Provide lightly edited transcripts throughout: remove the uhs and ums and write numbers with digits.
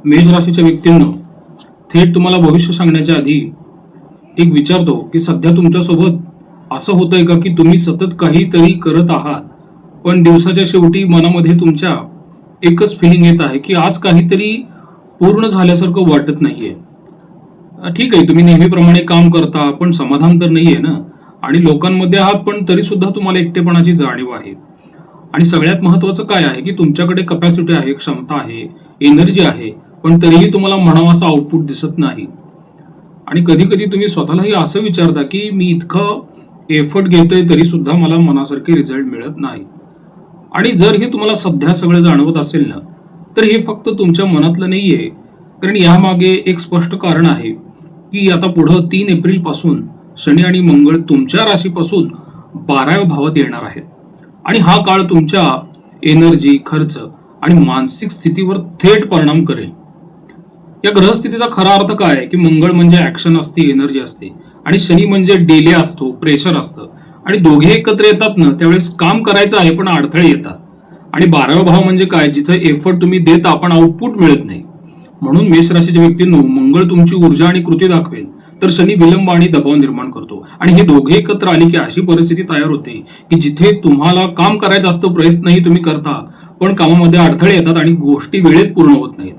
मेष राशीच्या व्यक्तींनो, थेट तुम्हाला भविष्य सांगण्याच्या आधी एक विचारतो की सध्या तुमच्यासोबत असं होतंय का की तुम्ही सतत काहीतरी करत आहात, पण दिवसाच्या शेवटी मनामध्ये तुमच्या एकच फिलिंग येत आहे की आज काहीतरी पूर्ण झाल्यासारखं वाटत नाहीये. ठीक आहे, तुम्ही नेहमीप्रमाणे काम करता, पण समाधान तर नाहीये ना. आणि लोकांमध्ये आहात, पण तरी सुद्धा तुम्हाला एकटेपणाची जाणीव आहे. आणि सगळ्यात महत्वाचं काय आहे की तुमच्याकडे कपॅसिटी आहे, क्षमता आहे, एनर्जी आहे, पण तरीही तुम्हाला म्हणावं असं आउटपुट दिसत नाही. आणि कधी कधी तुम्ही स्वतःलाही असं विचारता की मी इतकं एफर्ट घेतोय तरी सुद्धा मला मनासारखे रिझल्ट मिळत नाही. आणि जर हे तुम्हाला सध्या सगळं जाणवत असेल ना, तर हे फक्त तुमच्या मनातलं नाहीये. कारण यामागे एक स्पष्ट कारण आहे की आता पुढं 3 एप्रिल पासून शनी आणि मंगळ तुमच्या राशीपासून 12व्या भावात येणार आहेत. आणि हा काळ तुमच्या एनर्जी, खर्च आणि मानसिक स्थितीवर थेट परिणाम करेल. या ग्रहस्थितीचा खरा अर्थ काय आहे की मंगळ म्हणजे ऍक्शन असते, एनर्जी असते, आणि शनी म्हणजे डिले असतो, प्रेशर असतं. आणि दोघे एकत्र येतात ना, त्यावेळेस काम करायचं आहे पण अडथळे येतात. आणि 12वा भाव म्हणजे काय, जिथे एफर्ट तुम्ही देता पण आउटपुट मिळत नाही. म्हणून मेष राशीच्या व्यक्तींनो, मंगळ तुमची ऊर्जा आणि कृती दाखवेल, तर शनी विलंब आणि दबाव निर्माण करतो. आणि हे दोघे एकत्र आले की अशी परिस्थिती तयार होते की जिथे तुम्हाला काम करायचं असतं, प्रयत्नही तुम्ही करता, पण कामामध्ये अडथळे येतात आणि गोष्टी वेळेत पूर्ण होत नाहीत.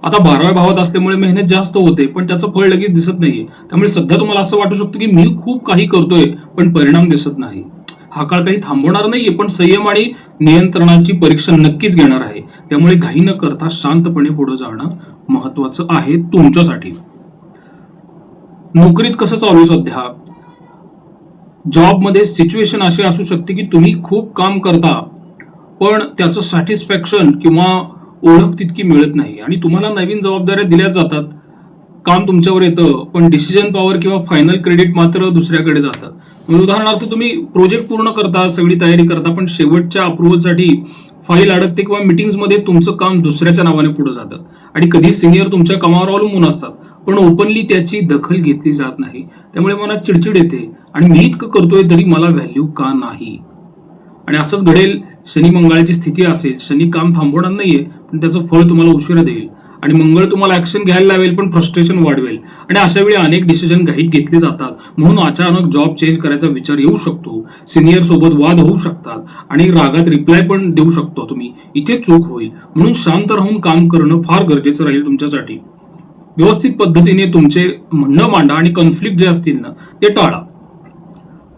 आता 12व्या भावात असल्यामुळे मेहनत जास्त होते, पण त्याचं फळ लगेच दिसत नाहीये. त्यामुळे सध्या तुम्हाला असं वाटू शकतं की मी खूप काही करतोय पण परिणाम दिसत नाही. हा काळ काही थांबवणार नाहीये, पण संयम आणि नियंत्रणाची परीक्षा नक्कीच घेणार आहे. त्यामुळे घाई न करता शांतपणे पुढे जाणं महत्वाचं आहे तुमच्यासाठी. नोकरीत कसं चालू आहे सध्या? जॉबमध्ये सिच्युएशन अशी असू शकते की तुम्ही खूप काम करता, पण त्याचं सॅटिस्फॅक्शन किंवा ओळख तितकी मिळत नाही. आणि तुम्हाला नवीन जबाबदाऱ्या दिल्या जातात, काम तुमच्यावर येतं, पण डिसिजन पॉवर किंवा फायनल क्रेडिट मात्र दुसऱ्याकडे जातं. म्हणजे उदाहरणार्थ, तुम्ही प्रोजेक्ट पूर्ण करता, सगळी तयारी करता, पण शेवटच्या अप्रुव्हलसाठी फाईल अडकते किंवा मीटिंग्समध्ये तुमचं काम दुसऱ्याच्या नावाने पुढे जातं. आणि कधी सिनियर तुमच्या कामावर अवलंबून असतात, पण ओपनली त्याची दखल घेतली जात नाही. त्यामुळे मनात चिडचिड येते आणि मी इतकं करतोय तरी मला व्हॅल्यू का नाही. आणि असंच घडेल. शनी मंगळाची स्थिती असेल, शनी काम थांबवणार नाहीये, पण त्याचं फळ तुम्हाला उशिरा देईल. आणि मंगळ तुम्हाला ऍक्शन घ्यायला लावेल, पण फ्रस्ट्रेशन वाढवेल. आणि अशा वेळी अनेक डिसिजन घाईत घेतले जातात. म्हणून अचानक जॉब चेंज करायचा विचार येऊ शकतो, सिनियर सोबत वाद होऊ शकतात, आणि रागात रिप्लाय पण देऊ शकतो तुम्ही. इथे चूक होईल. म्हणून शांत राहून काम करणं फार गरजेचं राहील तुमच्यासाठी. व्यवस्थित पद्धतीने तुमचे म्हणणं मांडा आणि कॉन्फ्लिक्ट जे असतील ना, ते टाळा.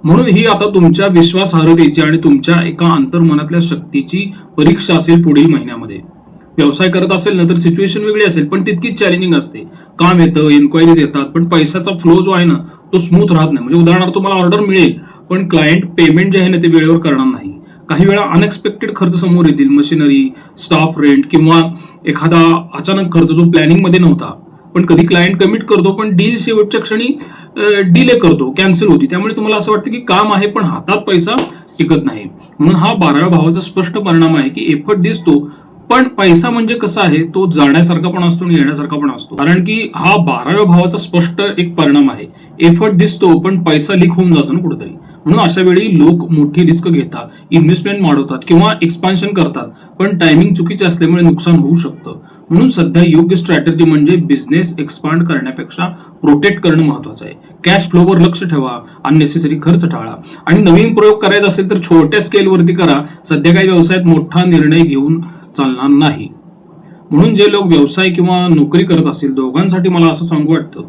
म्हणून ही आता तुमच्या विश्वासार्हतेची आणि तुमच्या एका अंतर्मनातल्या शक्तीची परीक्षा असेल पुढील महिन्यामध्ये. व्यवसाय करत असेल ना, तर सिच्युएशन वेगळी असेल, पण तितकीच चॅलेंजिंग असते. काम येतं, इन्क्वायरीज येतात, पण पैशाचा फ्लो जो आहे ना, तो स्मूथ राहत नाही. म्हणजे उदाहरणार्थ, तुम्हाला ऑर्डर मिळेल, पण क्लायंट पेमेंट जे आहे ना, ते वेळेवर करणार नाही. काही वेळा अनएक्सपेक्टेड खर्च समोर येतील, मशिनरी, स्टाफ रेंट किंवा एखादा अचानक खर्च जो प्लॅनिंग मध्ये नव्हता. पण कधी क्लायंट कमिट करतो, पण डील शेवटच्या क्षणी डिले करतो, कॅन्सल होती. त्यामुळे तुम्हाला असं वाटतं की काम आहे पण हातात पैसा टिकत नाही. म्हणून हा 12व्या भावाचा स्पष्ट परिणाम आहे की एफर्ट दिसतो, पण पैसा म्हणजे कसा आहे, तो जाण्यासारखा पण असतो आणि येण्यासारखा पण असतो. कारण की हा 12व्या भावाचा स्पष्ट एक परिणाम आहे. एफर्ट दिसतो, पण पैसा लीक होऊन जातो ना कुठेतरी. म्हणून अशा वेळी लोक मोठी रिस्क घेतात, इन्व्हेस्टमेंट वाढवतात किंवा एक्सपान्शन करतात, पण टायमिंग चुकीचे असल्यामुळे नुकसान होऊ शकतं. म्हणून सध्या योग्य स्ट्रॅटेजी म्हणजे बिझनेस एक्सपांड करण्यापेक्षा प्रोटेक्ट करणं महत्वाचं आहे. कॅश फ्लोवर लक्ष ठेवा, अननेसेसरी खर्च टाळा, आणि नवीन प्रयोग करायचा असेल तर छोट्या स्केलवरती करा. सध्या काही व्यवसायात मोठा निर्णय घेऊन चालणार नाही. म्हणून जे लोक व्यवसाय किंवा नोकरी करत असतील, दोघांसाठी मला असं सांगू वाटतं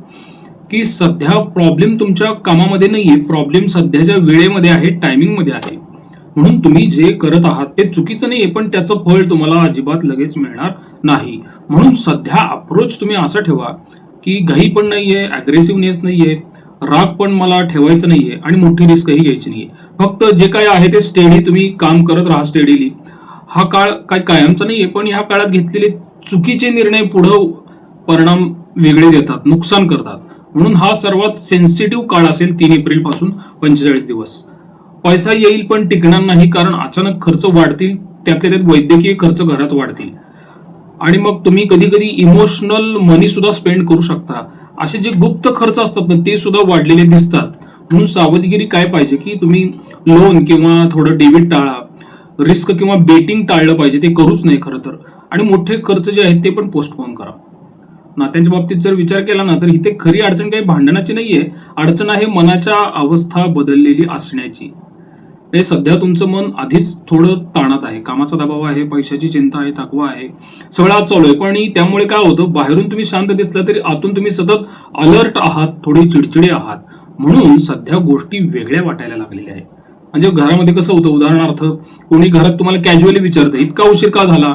की सध्या प्रॉब्लेम तुमच्या कामामध्ये नाहीये, प्रॉब्लेम सध्याच्या वेळेमध्ये आहे, टायमिंग मध्ये आहे. म्हणून तुम्ही जे करत आहात ते चुकीचं नाहीये, पण त्याचं फळ तुम्हाला अजिबात लगेच मिळणार नाही. म्हणून सध्या अप्रोच तुम्ही असा ठेवा की घाई पण नाहीये, अग्रेसिव्हनेस नाहीये, राग पण मला ठेवायचं नाहीये, आणि मोठी रिस्कही घ्यायची नाहीये. फक्त जे काय आहे ते स्टेडी तुम्ही काम करत राहा स्टेडीली. हा काळ काय कायमचा नाहीये, पण ह्या काळात घेतलेले चुकीचे निर्णय पुढे परिणाम वेगळे देतात, नुकसान करतात. म्हणून हा सर्वात सेन्सिटिव्ह काळ असेल 3 एप्रिल पासून 45 दिवस. पैसा येईल पण टिकणार नाही, कारण अचानक खर्च वाढतील, त्यातल्या त्यात वैद्यकीय खर्च घरात वाढतील. आणि मग तुम्ही कधी कधी इमोशनल मनी सुद्धा स्पेंड करू शकता. असे जे गुप्त खर्च असतात ना, ते सुद्धा वाढलेले दिसतात. म्हणून सावधगिरी काय पाहिजे की तुम्ही लोन किंवा थोडं डेबिट टाळा, रिस्क किंवा बेटिंग टाळलं पाहिजे, ते करूच नाही खरं तर. आणि मोठे खर्च जे आहेत ते पण पोस्टपोन करा. नात्यांच्या बाबतीत जर विचार केला ना, तर इथे खरी अडचण काही भांडणाची नाहीये. अडचण आहे मनाच्या अवस्था बदललेली असण्याची. हे सध्या तुमचं मन आधीच थोडं ताणात आहे. कामाचा दबाव आहे, पैशाची चिंता आहे, थकवा आहे, सगळं आज चालू आहे. पण त्यामुळे काय होतं, बाहेरून तुम्ही शांत दिसला तरी आतून तुम्ही सतत अलर्ट आहात, थोडी चिडचिडे आहात. म्हणून सध्या गोष्टी वेगळ्या वाटायला लागलेल्या आहेत. म्हणजे घरामध्ये कसं होतं, उदाहरणार्थ कोणी घरात तुम्हाला कॅज्युअली विचारतं, इतका उशीर का झाला?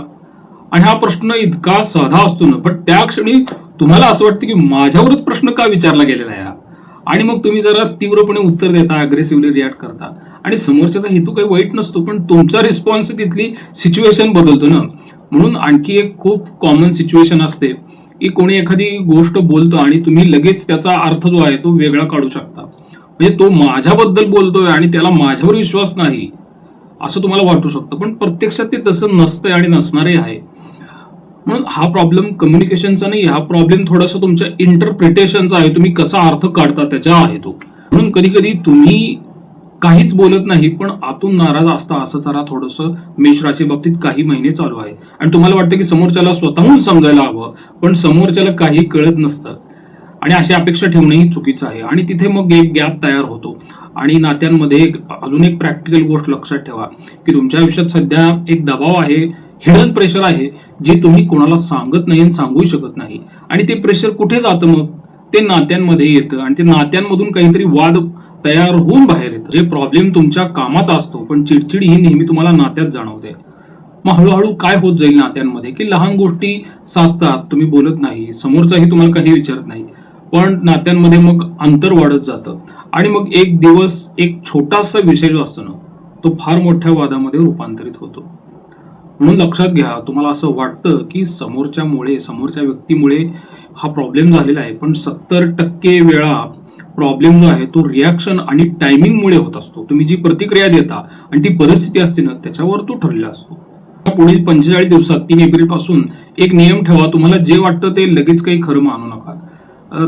आणि हा प्रश्न इतका साधा असतो ना, पण त्या क्षणी तुम्हाला असं वाटतं की माझ्यावरच प्रश्न का विचारला गेलेला आहे. आणि मग तुम्ही जरा तीव्रपणे उत्तर देता, अग्रेसिव्हली रिॲक्ट करता. आणि समोरच्याचा हेतू काही वाईट नसतो, पण तुमचा रिस्पॉन्स तिथली सिच्युएशन बदलतो ना. म्हणून आणखी एक खूप कॉमन सिच्युएशन असते की कोणी एखादी गोष्ट बोलतो आणि तुम्ही लगेच त्याचा अर्थ जो आहे तो वेगळा काढू शकता. म्हणजे तो माझ्याबद्दल बोलतोय आणि त्याला माझ्यावर विश्वास नाही असं तुम्हाला वाटू शकतं, पण प्रत्यक्षात ते तसं नसतंय आणि नसणारही आहे. म्हणून हा प्रॉब्लेम कम्युनिकेशनचा नाही, हा प्रॉब्लेम थोडासा तुमच्या इंटरप्रिटेशनचा आहे. तुम्ही कसा अर्थ काढता त्याचा आहे तो. म्हणून कधी कधी तुम्ही काहीच बोलत नाही पण आतून नाराज असता, असं जरा थोडंसं मेष राशी बाबतीत काही महिने चालू आहे. आणि तुम्हाला वाटतं की समोरच्याला स्वतःहून समजायला हवं, पण समोरच्याला काही कळत नसतं. आणि अशी अपेक्षा ठेवणंही चुकीचं आहे. आणि तिथे मग एक गॅप तयार होतो. आणि नात्यांमध्ये अजून एक प्रॅक्टिकल गोष्ट लक्षात ठेवा की तुमच्या आयुष्यात सध्या एक दबाव आहे, हिडन प्रेशर आहे, जे तुम्ही कोणाला सांगत नाही आणि सांगू शकत नाही. आणि ते प्रेशर कुठे जातं, मग ते नात्यांमध्ये येतं आणि ते नात्यांमधून काहीतरी वाद तयार होऊन बाहेर येतं. जे प्रॉब्लेम तुमच्या कामाचा असतो पण चिडचिड ही नेहमी तुम्हाला नात्यात जाणवते. मग हळूहळू काय होत जाईल नात्यांमध्ये की लहान गोष्टी साचतात, तुम्ही बोलत नाही, समोरचाही तुम्हाला काही विचारत नाही, पण नात्यांमध्ये मग अंतर वाढत जातं. आणि मग एक दिवस एक छोटासा विषय जो असतो ना, तो फार मोठ्या वादामध्ये रूपांतरित होतो. म्हणून लक्षात घ्या, तुम्हाला असं वाटतं की समोरच्या व्यक्तीमुळे हा प्रॉब्लेम झालेला आहे, पण 70% वेळा प्रॉब्लेम जो आहे तो रिॲक्शन आणि टायमिंगमुळे होत असतो. तुम्ही जी प्रतिक्रिया देता आणि ती परिस्थिती असते ना, त्याच्यावर तो ठरलेला असतो. पुढील 45 दिवसात 3 एप्रिल पासून एक नियम ठेवा, तुम्हाला जे वाटतं ते लगेच काही खरं मानू नका.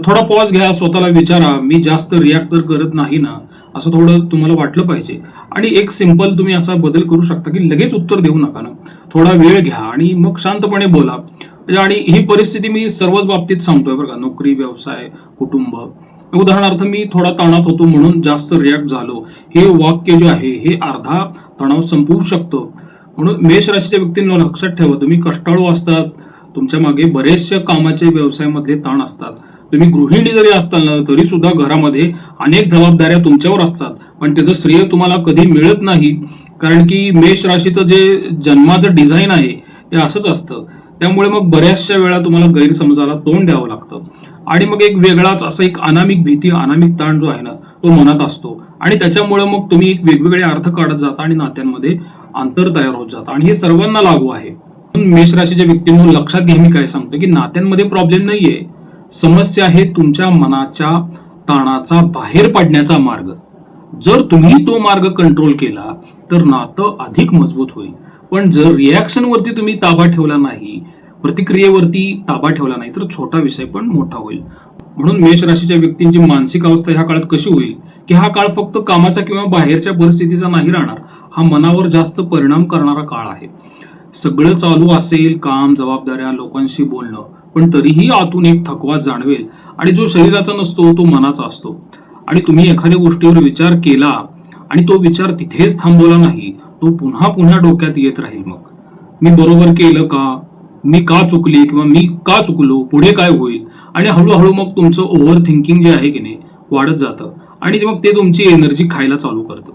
थोडा पॉज घ्या, स्वतःला विचारा, मी जास्त रिॲक्ट तर करत नाही ना, असं थोडं तुम्हाला वाटलं पाहिजे. आणि एक सिंपल तुम्ही असा बदल करू शकता की लगेच उत्तर देऊ नका ना, थोडा वेळ घ्या आणि मग शांतपणे बोला. आणि ही परिस्थिती मी सर्वच बाबतीत सांगतोय बरं का, नोकरी, व्यवसाय, कुटुंब. उदाहरणार्थ, मी थोडा तणावात होतो म्हणून जास्त रिॲक्ट झालो, हे वाक्य जे आहे हे अर्धा तणाव संपवू शकतो. म्हणून मेष राशीच्या व्यक्तींना लक्षात ठेवा, तुम्ही कष्टाळू असतात, तुमच्या मागे बरेचशा कामाचे व्यवसायामधले ताण असतात. तुम्ही गृहिणी जरी असताल ना, तरी सुद्धा घरामध्ये अनेक जबाबदाऱ्या तुमच्यावर असतात, पण त्याचं श्रेय तुम्हाला कधी मिळत नाही. कारण की मेष राशीचं जे जन्माचं डिझाईन आहे ते असंच असतं. त्यामुळे मग बऱ्याचशा वेळा तुम्हाला गैरसमजाला तोंड द्यावं लागतं. आणि मग एक वेगळाच असं एक अनामिक भीती, अनामिक ताण जो आहे ना, तो मनात असतो. आणि त्याच्यामुळे मग तुम्ही एक वेगवेगळे अर्थ काढत जाता आणि नात्यांमध्ये अंतर तयार होत जातं. आणि हे सर्वांना लागू आहे. मेष राशीच्या व्यक्तींना लक्षात घ्या, मी काय सांगतो की नात्यांमध्ये प्रॉब्लेम नाहीये, समस्या आहे तुमच्या मनाच्या ताणाचा बाहेर पडण्याचा मार्ग. जर तुम्ही तो मार्ग कंट्रोल केला तर नातं अधिक मजबूत होईल. पण जर रिॲक्शन वरती तुम्ही ताबा ठेवला नाही, प्रतिक्रियेवरती ताबा ठेवला नाही, तर छोटा विषय पण मोठा होईल. म्हणून मेष राशीच्या व्यक्तींची मानसिक अवस्था ह्या काळात कशी होईल की हा काळ फक्त कामाचा किंवा बाहेरच्या परिस्थितीचा नाही राहणार, हा मनावर जास्त परिणाम करणारा काळ आहे. सगळं चालू असेल, काम, जबाबदाऱ्या, लोकांशी बोलणं, पण तरीही आतून एक थकवा जाणवेल. आणि जो शरीराचा नसतो तो मनाचा असतो. आणि तुम्ही एखाद्या गोष्टीवर विचार केला आणि तो विचार तिथेच थांबवला नाही, तो पुन्हा पुन्हा डोक्यात येत राहील. मग मी बरोबर केलं का, मी का चुकली किंवा मी का चुकलो, पुढे काय होईल. आणि हळूहळू मग तुमचं ओव्हर थिंकिंग जे आहे की नाही वाढत जातं आणि मग ते तुमची एनर्जी खायला चालू करतं.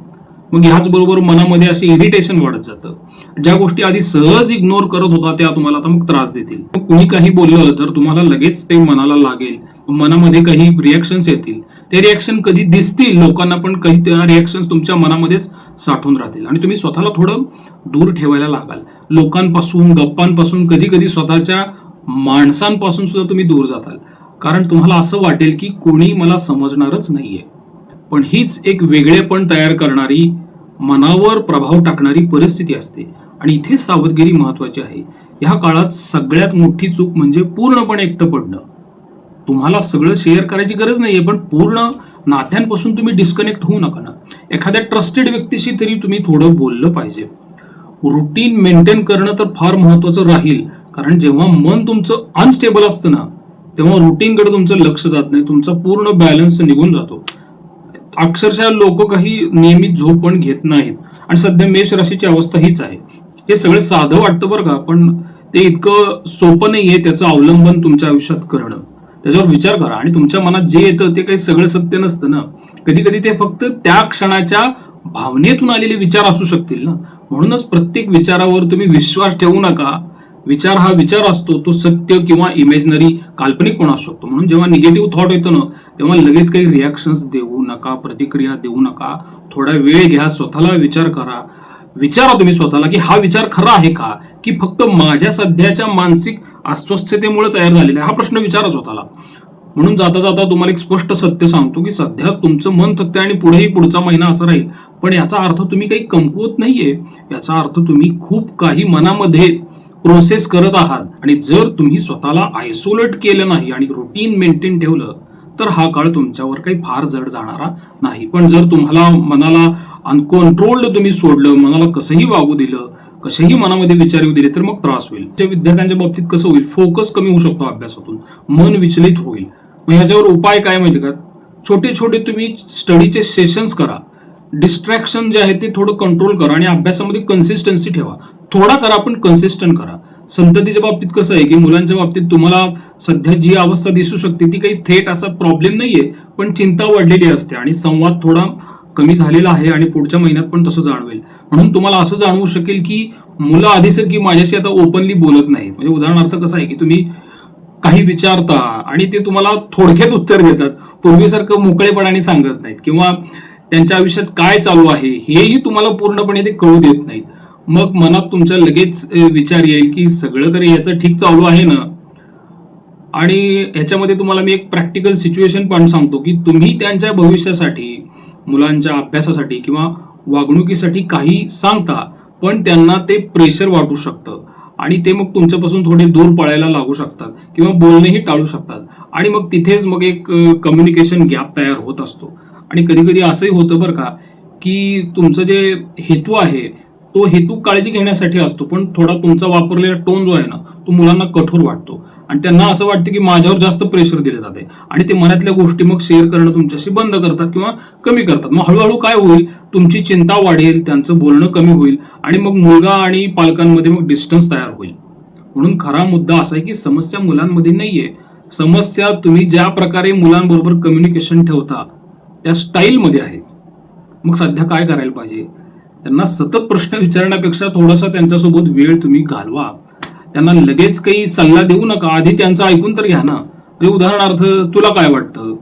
मग ह्याच बरोबर मनामध्ये असे इरिटेशन वाढत जातं. ज्या गोष्टी आधी सहज इग्नोर करत होता त्या तुम्हाला आता मग त्रास देतील. कुणी काही बोललं तर तुम्हाला लगेच ते मनाला लागेल, मनामध्ये काही रिॲक्शन्स येतील. ते रिॲक्शन कधी दिसतील लोकांना, पण काही त्या रिॲक्शन्स तुमच्या मनामध्येच साठून राहतील आणि तुम्ही स्वतःला थोडं दूर ठेवायला लागाल. लोकांपासून, गप्पांपासून, कधी कधी स्वतःच्या माणसांपासून सुद्धा तुम्ही दूर जाताल. कारण तुम्हाला असं वाटेल की कोणी मला समजणारच नाहीये. पण हीच एक वेगळेपण तयार करणारी, मनावर प्रभाव टाकणारी परिस्थिती असते. आणि इथे सावधगिरी महत्वाची आहे. ह्या काळात सगळ्यात मोठी चूक म्हणजे पूर्णपणे एकटं पडणं. तुम्हाला सगळं शेअर करायची गरज नाहीये, पण पूर्ण नात्यांपासून तुम्ही डिस्कनेक्ट होऊ नका ना. एखाद्या ट्रस्टेड व्यक्तीशी तरी तुम्ही थोडं बोललं पाहिजे. रुटीन मेंटेन करणं तर फार महत्वाचं राहील. कारण जेव्हा मन तुमचं अनस्टेबल असतं ना, तेव्हा रुटीनकडे तुमचं लक्ष जात नाही, तुमचा पूर्ण बॅलन्स निघून जातो. अक्षरशः लोक काही नियमित झोप पण घेत नाहीत आणि सध्या मेष राशीची अवस्था हीच आहे. हे सगळं साधं वाटतं बरं का, पण ते इतकं सोपं नाहीये त्याचं अवलंबन तुमच्या आयुष्यात करणं. त्याच्यावर विचार करा आणि तुमच्या मनात जे येतं ते काही सगळं सत्य नसतं ना. कधी कधी ते फक्त त्या क्षणाच्या भावनेतून आलेले विचार असू शकतील ना. म्हणूनच प्रत्येक विचारावर तुम्ही विश्वास ठेवू नका. विचार हा विचार असतो, तो सत्य किंवा इमेजनरी काल्पनिक पण असू शकतो. म्हणून जेव्हा निगेटिव्ह थॉट येतो ना, तेव्हा लगेच काही रिॲक्शन्स देऊ नका, प्रतिक्रिया देऊ नका. थोडा वेळ घ्या, स्वतःला विचार करा. विचारा तुम्ही स्वतःला की हा विचार खरा आहे का, की फक्त माझ्या सध्याच्या मानसिक अस्वस्थतेमुळे तयार झालेला आहे. हा प्रश्न विचारा स्वतःला. म्हणून जाता जाता तुम्हाला एक स्पष्ट सत्य सांगतो की सध्या तुमचं मन थकते आणि पुढेही पुढचा महिना असं राहील. पण याचा अर्थ तुम्ही काही कमकुवत नाहीये. याचा अर्थ तुम्ही खूप काही मनामध्ये प्रोसेस करत आहात. आणि जर तुम्ही स्वतःला आयसोलेट केलं नाही आणि रुटीन मेंटेन ठेवलं तर हा काळ तुमच्यावर काही फार जड जाणारा नाही. पण जर तुम्हाला मनाला अनकंट्रोल्ड तुम्ही सोडलं, मनाला कसंही वागू दिलं, कसेही मनामध्ये विचार येऊ दिले, तर मग त्रास होईल. त्या विद्यार्थ्यांच्या बाबतीत कसं होईल, फोकस कमी होऊ शकतो अभ्यासातून, मन विचलित होईल. मग ह्याच्यावर उपाय काय माहिती का, छोटे छोटे तुम्ही स्टडीचे सेशन्स करा. डिस्ट्रॅक्शन जे आहे ते थोडं कंट्रोल करा आणि अभ्यासामध्ये कन्सिस्टन्सी ठेवा. थोडा करा पण कन्सिस्टंट करा. संततीच्या बाबतीत कसं आहे की मुलांच्या बाबतीत तुम्हाला सध्या जी अवस्था दिसू शकते ती काही थेट असा प्रॉब्लेम नाहीये, पण चिंता वाढलेली असते आणि संवाद थोडा कमी झालेला आहे आणि पुढच्या महिन्यात पण तसं जाणवेल. म्हणून तुम्हाला असं जाणवू शकेल की मुलं आधीसारखी माझ्याशी आता ओपनली बोलत नाहीत. म्हणजे उदाहरणार्थ कसं आहे की तुम्ही काही विचारता आणि ते तुम्हाला थोडक्यात उत्तर देतात, पूर्वीसारखं मोकळेपणाने सांगत नाहीत किंवा त्यांच्या आयुष्यात काय चालू आहे हेही तुम्हाला पूर्णपणे ते कळू देत नाहीत. मग मनात तुमच्या लगेच विचार येईल की सगळं तरी याचं ठीक चालू आहे ना. आणि ह्याच्यामध्ये तुम्हाला मी एक प्रॅक्टिकल सिच्युएशन पण सांगतो की तुम्ही त्यांच्या भविष्यासाठी, मुलांच्या अभ्यासासाठी किंवा वागणुकीसाठी काही सांगता, पण त्यांना ते प्रेशर वाटू शकतं आणि ते मग तुमच्यापासून थोडे दूर पळायला लागू शकतात किंवा बोलणेही टाळू शकतात. आणि मग तिथेच मग एक कम्युनिकेशन गॅप तयार होत असतो. आणि कधी कधी असंही होतं बरं का की तुमचं जे हेतू आहे तो हेतू काळजी घेण्यासाठी असतो, पण थोडा तुमचा वापरलेला टोन जो आहे ना तो मुलांना कठोर वाटतो आणि त्यांना असं वाटतं की माझ्यावर जास्त प्रेशर दिले जाते आणि ते मनातल्या गोष्टी मग शेअर करणं तुमच्याशी बंद करतात किंवा कमी करतात. मग हळूहळू काय होईल, तुमची चिंता वाढेल, त्यांचं बोलणं कमी होईल आणि मग मुलगा आणि पालकांमध्ये मग डिस्टन्स तयार होईल. म्हणून खरा मुद्दा असा आहे की समस्या मुलांमध्ये नाहीये, समस्या तुम्ही ज्या प्रकारे मुलांबरोबर कम्युनिकेशन ठेवता त्या स्टाईलमध्ये आहे. मग सध्या काय करायला पाहिजे, त्यांना सतत प्रश्न विचारण्यापेक्षा थोडासा त्यांच्यासोबत वेळ तुम्ही घालवा. त्यांना लगेच काही सल्ला देऊ नका, आधी त्यांचं ऐकून तर घ्या ना. म्हणजे उदाहरणार्थ, तुला काय वाटतं,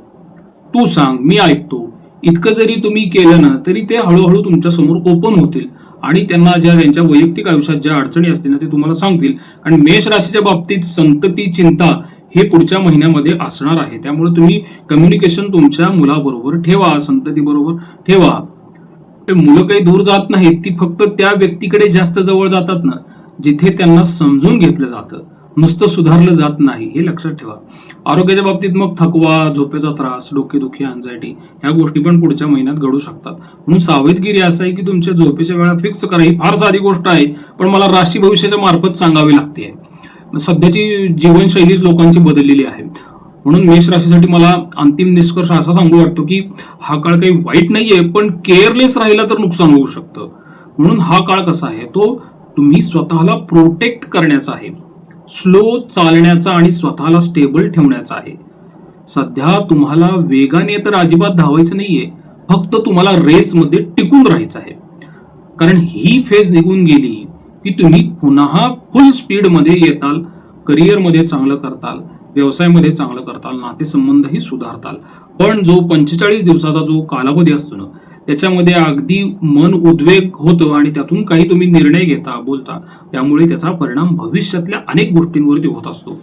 तू सांग, मी ऐकतो. इतकं जरी तुम्ही केलं ना तरी ते हळूहळू तुमच्या समोर ओपन होतील आणि त्यांना ज्या त्यांच्या वैयक्तिक आयुष्यात ज्या अडचणी असतील ना ते तुम्हाला सांगतील. आणि मेष राशीच्या बाबतीत संतती, चिंता हे पुढच्या महिन्यामध्ये असणार आहे. त्यामुळे तुम्ही कम्युनिकेशन तुमच्या मुलाबरोबर ठेवा, संततीबरोबर ठेवा. ते मुलं काही दूर जात नाहीत, ती फक्त त्या व्यक्तीकडे जास्त जवळ जातात ना जिथे त्यांना समजून घेतलं जातं, नुसतं सुधारलं जात नाही, हे लक्षात ठेवा. आरोग्याच्या बाबतीत मग थकवा, झोपेचा त्रास, डोकेदुखी, अँझायटी ह्या गोष्टी पण पुढच्या महिन्यात घडू शकतात. म्हणून सावधगिरी असं आहे की तुमच्या झोपेच्या वेळा फिक्स करा. ही फार साधी गोष्ट आहे, पण मला राशी भविष्याच्या मार्फत सांगावी लागते. सध्याची जीवनशैलीच लोकांची बदललेली आहे. म्हणून मेष राशीसाठी मला अंतिम निष्कर्ष असा सांगू वाटतो की हा काळ काही वाईट नाहीये, पण केअरलेस राहिला तर नुकसान होऊ शकतं. म्हणून हा काळ कसा आहे, तो तुम्ही स्वतःला प्रोटेक्ट करण्याचा आहे, स्लो चालण्याचा आणि स्वतःला स्टेबल ठेवण्याचा आहे. सध्या तुम्हाला वेगाने तर अजिबात धावायचं नाहीये, फक्त तुम्हाला रेसमध्ये टिकून राहायचं आहे. कारण ही फेज निघून गेली की तुम्ही पुन्हा फुल स्पीडमध्ये येताल, करिअरमध्ये चांगलं करताल, व्यवसायामध्ये चांगलं करताल, नातेसंबंधही सुधारताल. पण जो 45 दिवसाचा जो कालावधी असतो ना त्याच्यामध्ये अगदी मन उद्वेग होतं आणि त्यातून काही तुम्ही निर्णय घेता, बोलता, त्यामुळे त्याचा परिणाम भविष्यातल्या अनेक गोष्टींवरती होत असतो.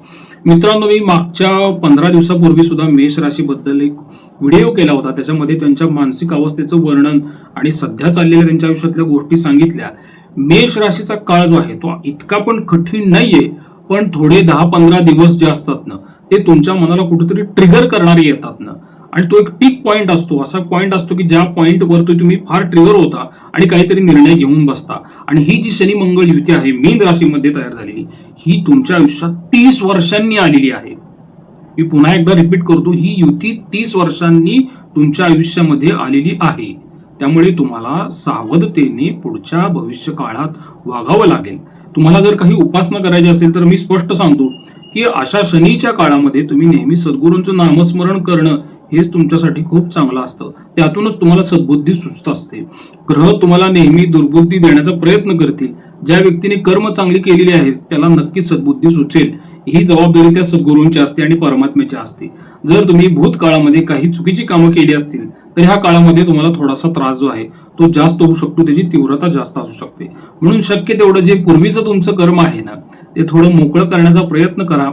मित्रांनो, मी मागच्या 15 दिवसापूर्वी सुद्धा मेष राशीबद्दल एक व्हिडिओ केला होता. त्याच्यामध्ये त्यांच्या मानसिक अवस्थेचं वर्णन आणि सध्या चाललेल्या त्यांच्या आयुष्यातल्या गोष्टी सांगितल्या. मेष राशीचा काळ जो आहे तो इतका पण कठीण नाहीये, पण थोडे 10-15 दिवस जे असतात ना ते तुमच्या मनाला कुठेतरी ट्रिगर करणारे येतात ना. आणि तो एक पीक पॉइंट असतो, असा पॉइंट असतो की ज्या पॉइंटवरती तुम्ही फार ट्रिगर होता आणि काहीतरी निर्णय घेऊन बसता. आणि ही जी शनी मंगळ युती आहे मीन राशीमध्ये तयार झालेली, ही तुमच्या आयुष्यात 30 वर्षांनी आलेली आहे. मी पुन्हा एकदा रिपीट करतो, ही युती 30 वर्षांनी तुमच्या आयुष्यामध्ये आलेली आहे. त्यामुळे तुम्हाला सावधतेने पुढच्या भविष्य काळात वागावं लागेल. तुम्हाला जर काही उपासना करायची असेल तर मी स्पष्ट सांगतो की अशा शनीच्या काळामध्ये तुम्ही नेहमी सद्गुरूंचं नामस्मरण करणं हेच तुमच्यासाठी खूप चांगलं असतं. त्यातूनच तुम्हाला सद्बुद्धी सुचत असते. ग्रह तुम्हाला नेहमी दुर्बुद्धी देण्याचा प्रयत्न करतील. ज्या व्यक्तीने कर्म चांगली केलेली आहेत त्याला नक्की सद्बुद्धी सुचेल. ही जबाबदारी त्या सद्गुरूंची असते आणि परमात्म्याची असते. जर तुम्ही भूतकाळामध्ये काही चुकीची कामं केली असतील तर ह्या काळामध्ये तुम्हाला थोडासा त्रास जो आहे तो जास्त होऊ शकतो, त्याची तीव्रता जास्त असू शकते. म्हणून शक्य तेवढं जे पूर्वीचं तुमचं कर्म आहे ना ते थोडं मोकळं करण्याचा प्रयत्न करा.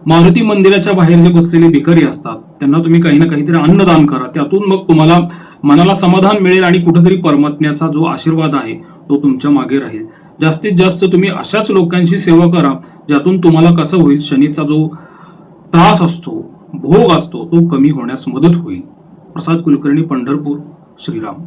मारुती मंदिराच्या बाहेर जे बसलेले भिकारी असतात त्यांना तुम्ही काही ना काहीतरी अन्नदान करा. त्यातून मग तुम्हाला मनाला समाधान मिळेल आणि कुठेतरी परमात्म्याचा जो आशीर्वाद आहे तो तुमच्या मागे राहील. जास्तीत जास्त तुम्ही अशाच लोकांची सेवा करा ज्यातून तुम्हाला कसं होईल, शनीचा जो त्रास असतो, भोग असतो तो कमी होण्यास मदत होईल. प्रसाद कुलकर्णी, पंढरपूर. श्रीराम.